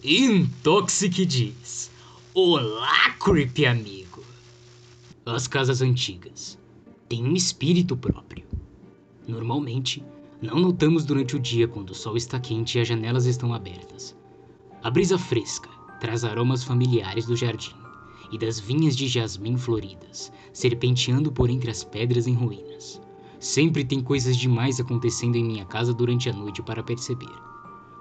Intoxic diz: olá, creepy amigo. As casas antigas têm um espírito próprio. Normalmente, não notamos durante o dia quando o sol está quente e as janelas estão abertas. A brisa fresca traz aromas familiares do jardim e das vinhas de jasmim floridas, serpenteando por entre as pedras em ruínas. Sempre tem coisas demais acontecendo em minha casa durante a noite para perceber.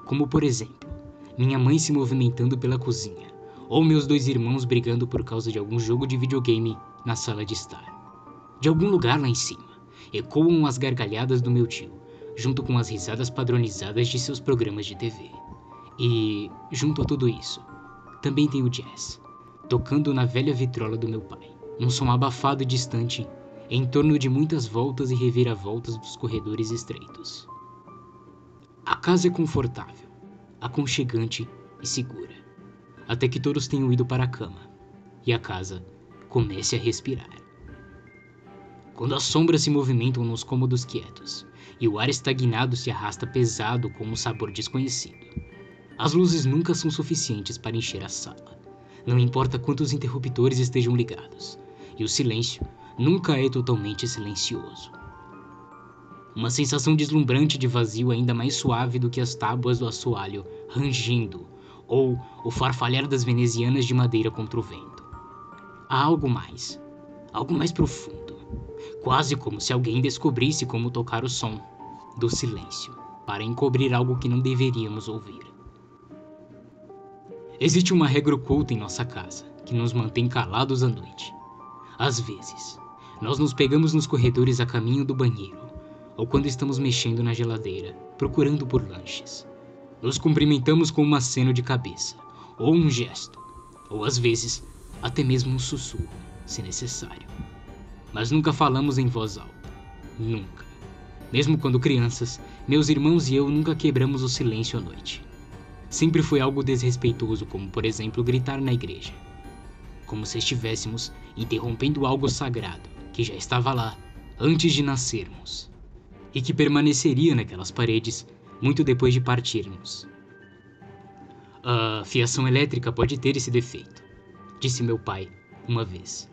Como, por exemplo, minha mãe se movimentando pela cozinha, ou meus dois irmãos brigando por causa de algum jogo de videogame na sala de estar. De algum lugar lá em cima, ecoam as gargalhadas do meu tio, junto com as risadas padronizadas de seus programas de TV. E, junto a tudo isso, também tem o jazz, tocando na velha vitrola do meu pai, um som abafado e distante, em torno de muitas voltas e reviravoltas dos corredores estreitos. A casa é confortável, aconchegante e segura, até que todos tenham ido para a cama e a casa comece a respirar. Quando as sombras se movimentam nos cômodos quietos e o ar estagnado se arrasta pesado com um sabor desconhecido, as luzes nunca são suficientes para encher a sala, não importa quantos interruptores estejam ligados, e o silêncio nunca é totalmente silencioso. Uma sensação deslumbrante de vazio ainda mais suave do que as tábuas do assoalho rangendo ou o farfalhar das venezianas de madeira contra o vento. Há algo mais profundo, quase como se alguém descobrisse como tocar o som do silêncio para encobrir algo que não deveríamos ouvir. Existe uma regra oculta em nossa casa que nos mantém calados à noite. Às vezes, nós nos pegamos nos corredores a caminho do banheiro, ou quando estamos mexendo na geladeira, procurando por lanches. Nos cumprimentamos com um aceno de cabeça, ou um gesto, ou às vezes, até mesmo um sussurro, se necessário. Mas nunca falamos em voz alta. Nunca. Mesmo quando crianças, meus irmãos e eu nunca quebramos o silêncio à noite. Sempre foi algo desrespeitoso, como por exemplo gritar na igreja. Como se estivéssemos interrompendo algo sagrado, que já estava lá, antes de nascermos. E que permaneceria naquelas paredes muito depois de partirmos. A fiação elétrica pode ter esse defeito, disse meu pai uma vez.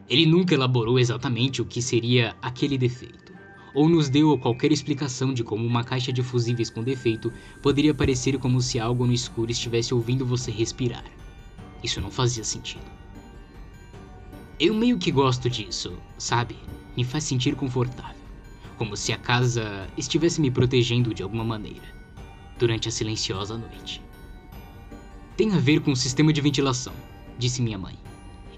Ele nunca elaborou exatamente o que seria aquele defeito, ou nos deu qualquer explicação de como uma caixa de fusíveis com defeito poderia parecer como se algo no escuro estivesse ouvindo você respirar. Isso não fazia sentido. Eu meio que gosto disso, sabe? Me faz sentir confortável. Como se a casa estivesse me protegendo de alguma maneira, durante a silenciosa noite. Tem a ver com o sistema de ventilação, disse minha mãe.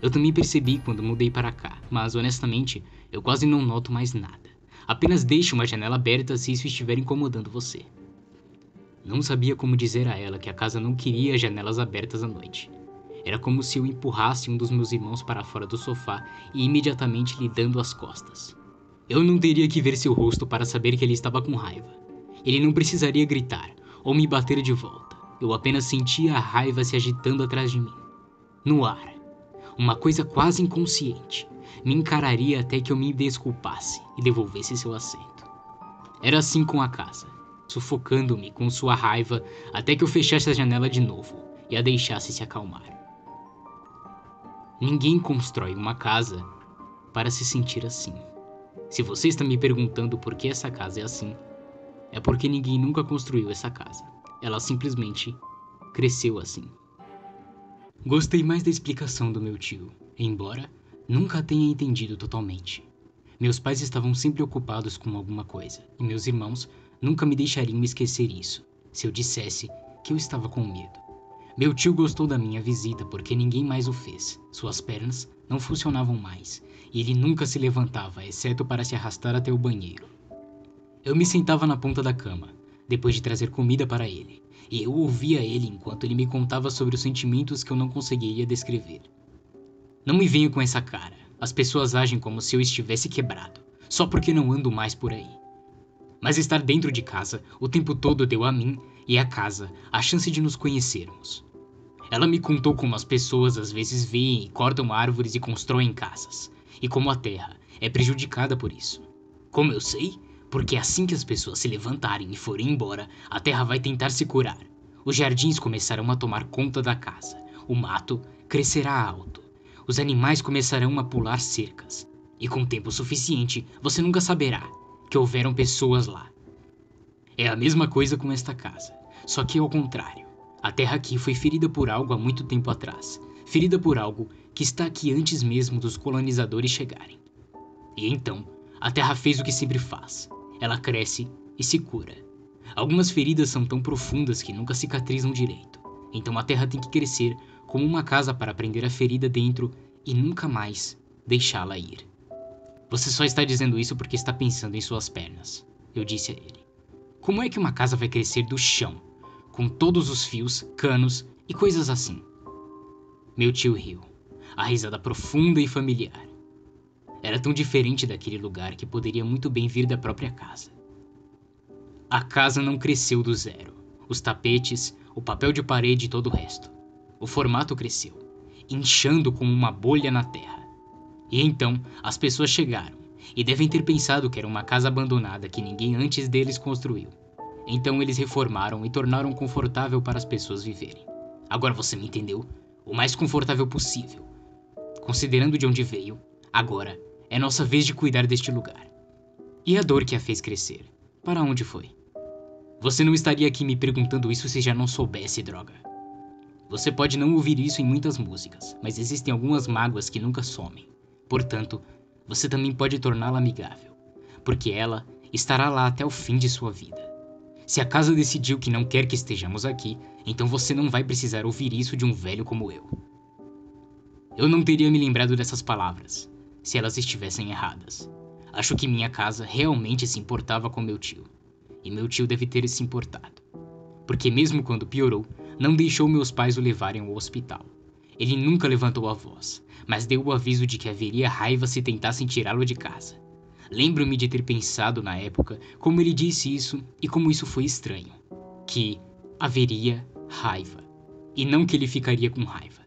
Eu também percebi quando mudei para cá, mas honestamente, eu quase não noto mais nada. Apenas deixe uma janela aberta se isso estiver incomodando você. Não sabia como dizer a ela que a casa não queria janelas abertas à noite. Era como se eu empurrasse um dos meus irmãos para fora do sofá e imediatamente lhe dando as costas. Eu não teria que ver seu rosto para saber que ele estava com raiva. Ele não precisaria gritar ou me bater de volta. Eu apenas sentia a raiva se agitando atrás de mim. No ar, uma coisa quase inconsciente me encararia até que eu me desculpasse e devolvesse seu assento. Era assim com a casa, sufocando-me com sua raiva até que eu fechasse a janela de novo e a deixasse se acalmar. Ninguém constrói uma casa para se sentir assim. Se você está me perguntando por que essa casa é assim, é porque ninguém nunca construiu essa casa. Ela simplesmente cresceu assim. Gostei mais da explicação do meu tio, embora nunca a tenha entendido totalmente. Meus pais estavam sempre ocupados com alguma coisa, e meus irmãos nunca me deixariam esquecer isso, se eu dissesse que eu estava com medo. Meu tio gostou da minha visita porque ninguém mais o fez. Suas pernas não funcionavam mais, e ele nunca se levantava, exceto para se arrastar até o banheiro. Eu me sentava na ponta da cama, depois de trazer comida para ele, e eu ouvia ele enquanto ele me contava sobre os sentimentos que eu não conseguiria descrever. Não me venha com essa cara. As pessoas agem como se eu estivesse quebrado, só porque não ando mais por aí. Mas estar dentro de casa o tempo todo deu a mim e à casa a chance de nos conhecermos. Ela me contou como as pessoas às vezes veem e cortam árvores e constroem casas, e como a terra é prejudicada por isso. Como eu sei? Porque assim que as pessoas se levantarem e forem embora, a terra vai tentar se curar. Os jardins começarão a tomar conta da casa. O mato crescerá alto. Os animais começarão a pular cercas. E com tempo suficiente, você nunca saberá que houveram pessoas lá. É a mesma coisa com esta casa, só que ao contrário. A terra aqui foi ferida por algo há muito tempo atrás. Ferida por algo que está aqui antes mesmo dos colonizadores chegarem. E então, a terra fez o que sempre faz. Ela cresce e se cura. Algumas feridas são tão profundas que nunca cicatrizam direito. Então a terra tem que crescer como uma casa para prender a ferida dentro e nunca mais deixá-la ir. Você só está dizendo isso porque está pensando em suas pernas, eu disse a ele. Como é que uma casa vai crescer do chão, com todos os fios, canos e coisas assim? Meu tio riu, a risada profunda e familiar. Era tão diferente daquele lugar que poderia muito bem vir da própria casa. A casa não cresceu do zero. Os tapetes, o papel de parede e todo o resto. O formato cresceu, inchando como uma bolha na terra. E então as pessoas chegaram e devem ter pensado que era uma casa abandonada que ninguém antes deles construiu. Então eles reformaram e tornaram confortável para as pessoas viverem. Agora você me entendeu? O mais confortável possível. Considerando de onde veio, agora é nossa vez de cuidar deste lugar. E a dor que a fez crescer? Para onde foi? Você não estaria aqui me perguntando isso se já não soubesse, droga. Você pode não ouvir isso em muitas músicas, mas existem algumas mágoas que nunca somem. Portanto, você também pode torná-la amigável, porque ela estará lá até o fim de sua vida. Se a casa decidiu que não quer que estejamos aqui, então você não vai precisar ouvir isso de um velho como eu. Eu não teria me lembrado dessas palavras, se elas estivessem erradas. Acho que minha casa realmente se importava com meu tio. E meu tio deve ter se importado. Porque mesmo quando piorou, não deixou meus pais o levarem ao hospital. Ele nunca levantou a voz, mas deu o aviso de que haveria raiva se tentassem tirá-lo de casa. Lembro-me de ter pensado na época como ele disse isso e como isso foi estranho. Que haveria raiva. E não que ele ficaria com raiva.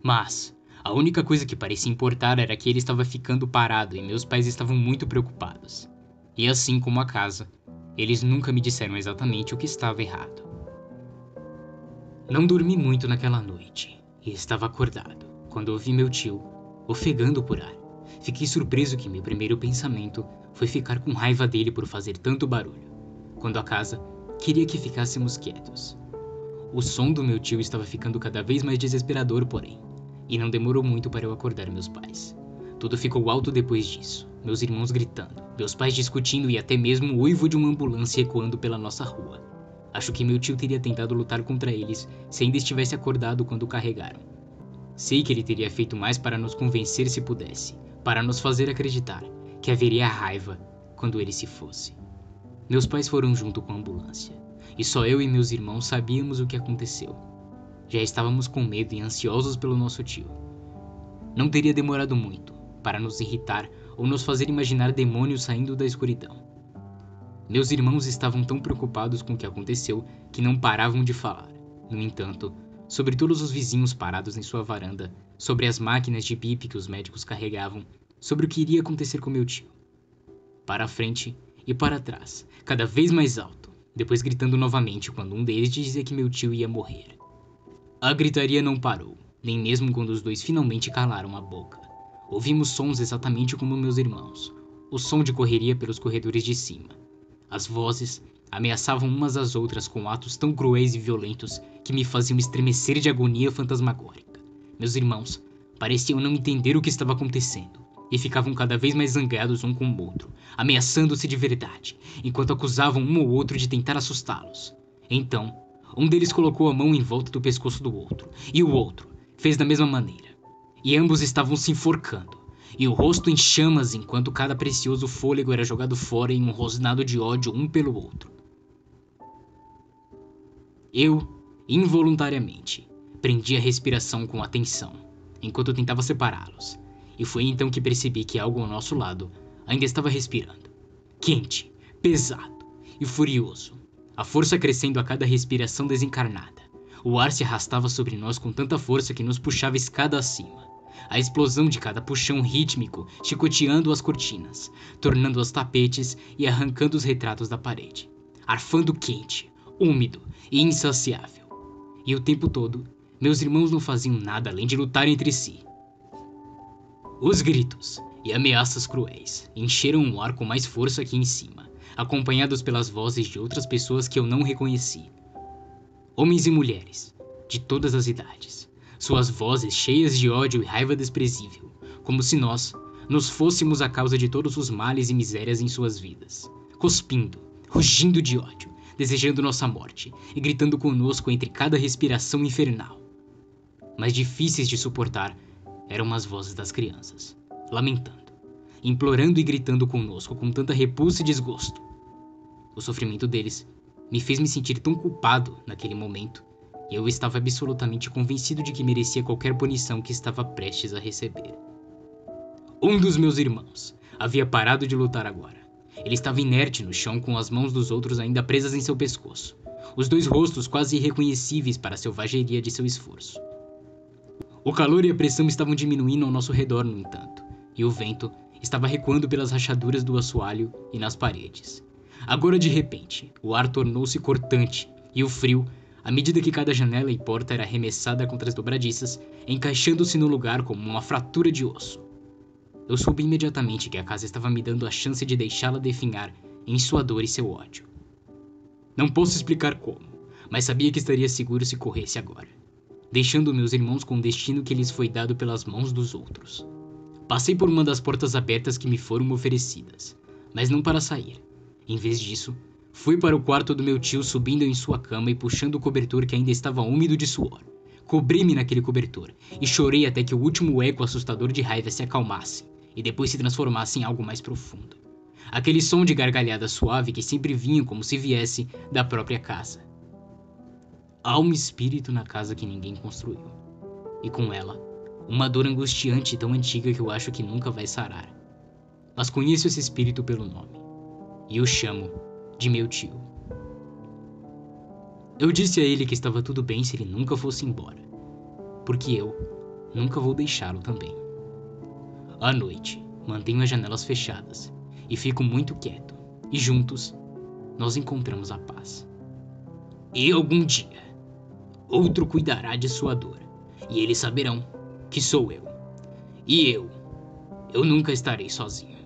Mas a única coisa que parecia importar era que ele estava ficando parado e meus pais estavam muito preocupados. E assim como a casa, eles nunca me disseram exatamente o que estava errado. Não dormi muito naquela noite e estava acordado quando ouvi meu tio ofegando por ar. Fiquei surpreso que meu primeiro pensamento foi ficar com raiva dele por fazer tanto barulho, quando a casa queria que ficássemos quietos. O som do meu tio estava ficando cada vez mais desesperador, porém, e não demorou muito para eu acordar meus pais. Tudo ficou alto depois disso, meus irmãos gritando, meus pais discutindo e até mesmo o uivo de uma ambulância ecoando pela nossa rua. Acho que meu tio teria tentado lutar contra eles se ainda estivesse acordado quando o carregaram. Sei que ele teria feito mais para nos convencer se pudesse, para nos fazer acreditar que haveria raiva quando ele se fosse. Meus pais foram junto com a ambulância, e só eu e meus irmãos sabíamos o que aconteceu. Já estávamos com medo e ansiosos pelo nosso tio. Não teria demorado muito para nos irritar ou nos fazer imaginar demônios saindo da escuridão. Meus irmãos estavam tão preocupados com o que aconteceu que não paravam de falar. No entanto, sobre todos os vizinhos parados em sua varanda, sobre as máquinas de bip que os médicos carregavam, sobre o que iria acontecer com meu tio. Para a frente e para trás, cada vez mais alto, depois gritando novamente quando um deles dizia que meu tio ia morrer. A gritaria não parou, nem mesmo quando os dois finalmente calaram a boca. Ouvimos sons exatamente como meus irmãos, o som de correria pelos corredores de cima. As vozes ameaçavam umas às outras com atos tão cruéis e violentos que me faziam estremecer de agonia fantasmagórica. Meus irmãos pareciam não entender o que estava acontecendo e ficavam cada vez mais zangados um com o outro, ameaçando-se de verdade, enquanto acusavam um ou outro de tentar assustá-los. Então, um deles colocou a mão em volta do pescoço do outro, e o outro fez da mesma maneira. E ambos estavam se enforcando, e o rosto em chamas enquanto cada precioso fôlego era jogado fora em um rosnado de ódio um pelo outro. Eu, involuntariamente, prendi a respiração com atenção, enquanto tentava separá-los, e foi então que percebi que algo ao nosso lado ainda estava respirando. Quente, pesado e furioso, a força crescendo a cada respiração desencarnada. O ar se arrastava sobre nós com tanta força que nos puxava escada acima. A explosão de cada puxão rítmico chicoteando as cortinas, tornando os tapetes e arrancando os retratos da parede. Arfando quente, úmido e insaciável. E o tempo todo, meus irmãos não faziam nada além de lutar entre si. Os gritos e ameaças cruéis encheram o ar com mais força aqui em cima, acompanhados pelas vozes de outras pessoas que eu não reconheci. Homens e mulheres, de todas as idades, suas vozes cheias de ódio e raiva desprezível, como se nós fôssemos a causa de todos os males e misérias em suas vidas, cuspindo, rugindo de ódio, desejando nossa morte e gritando conosco entre cada respiração infernal. Mais difíceis de suportar eram as vozes das crianças, lamentando, implorando e gritando conosco com tanta repulsa e desgosto. O sofrimento deles me fez me sentir tão culpado naquele momento, e eu estava absolutamente convencido de que merecia qualquer punição que estava prestes a receber. Um dos meus irmãos havia parado de lutar agora. Ele estava inerte no chão com as mãos dos outros ainda presas em seu pescoço, os dois rostos quase irreconhecíveis para a selvageria de seu esforço. O calor e a pressão estavam diminuindo ao nosso redor, no entanto, e o vento estava recuando pelas rachaduras do assoalho e nas paredes. Agora, de repente, o ar tornou-se cortante, e o frio, à medida que cada janela e porta era arremessada contra as dobradiças, encaixando-se no lugar como uma fratura de osso. Eu soube imediatamente que a casa estava me dando a chance de deixá-la definhar em sua dor e seu ódio. Não posso explicar como, mas sabia que estaria seguro se corresse agora, deixando meus irmãos com o destino que lhes foi dado pelas mãos dos outros. Passei por uma das portas abertas que me foram oferecidas, mas não para sair. Em vez disso, fui para o quarto do meu tio, subindo em sua cama e puxando o cobertor que ainda estava úmido de suor. Cobri-me naquele cobertor e chorei até que o último eco assustador de raiva se acalmasse e depois se transformasse em algo mais profundo. Aquele som de gargalhada suave que sempre vinha como se viesse da própria casa. Há um espírito na casa que ninguém construiu, e com ela, uma dor angustiante tão antiga que eu acho que nunca vai sarar. Mas conheço esse espírito pelo nome, e o chamo de meu tio. Eu disse a ele que estava tudo bem se ele nunca fosse embora, porque eu nunca vou deixá-lo também. À noite, mantenho as janelas fechadas e fico muito quieto, e juntos nós encontramos a paz. E algum dia, outro cuidará de sua dor, e eles saberão que sou eu. E eu nunca estarei sozinho.